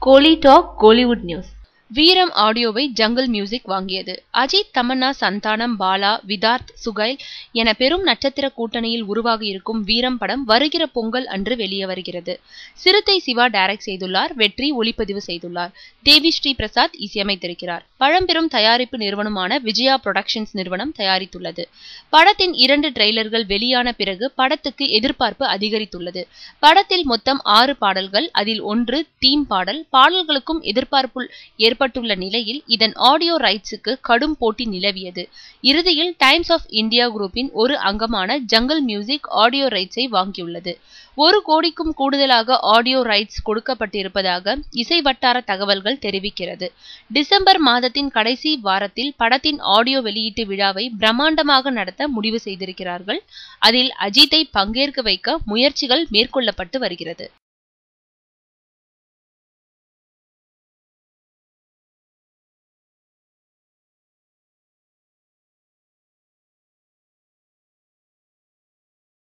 கோலி talk Kollywood news. வீரம் ஆடியோவை jungle music வாங்கியது. அஜித், தமன்னா, சந்தானம், பாலா, விதார்த், சுகைல் என பெரும் நட்சத்திர கூட்டணியில் உருவாகி இருக்கும் வீரம் படம் வருகிற பொங்கல் அன்று வெளியே வருகிறது. சிறுத்தை சிவா டைரக்ட் செய்துள்ளார். வெற்றி ஒளிப்பதிவு செய்துள்ளார். தேவி ஸ்ரீ பிரசாத் இசையமைத்திருக்கிறார். பழம்பெரும் தயாரிப்பு நிறுவனமான விஜயா புரொடக்ஷன்ஸ் நிறுவனம் தயாரித்துள்ளது. படத்தின் 2 ட்ரெய்லர்கள் வெளியான பிறகு படத்துக்கு எதிர்பார்ப்பு அதிகரித்துள்ளது. படத்தில் மொத்தம் 6 பாடல்கள், அதில் 1 தீம் பாடல். பாடல்களுக்கும் எதிர்பார்ப்பு ஏற்பட்டுள்ள நிலையில் இதன் ஆடியோ ரைட்ஸுக்கு கடும் போட்டி நிலவியது. இறுதியில் டைம்ஸ் ஆஃப் இந்தியா குரூப்பின் ஒரு அங்கமான ஜங்கல் மியூசிக் ஆடியோ ரைட்ஸை வாங்கியுள்ளது. 1 கோடிக்கும் கூடுதலாக ஆடியோ ரைட்ஸ் கொடுக்கப்பட்டிருப்பதாக இசை வட்டார தகவல்கள் தெரிவிக்கிறது. டிசம்பர் மாதத்தின் கடைசி வாரத்தில் படத்தின் ஆடியோ வெளியீட்டு விழாவை பிரம்மாண்டமாக நடத்த முடிவு செய்திருக்கிறார்கள். அதில் அஜித்தை பங்கேற்க வைக்க முயற்சிகள் மேற்கொள்ளப்பட்டு வருகிறது.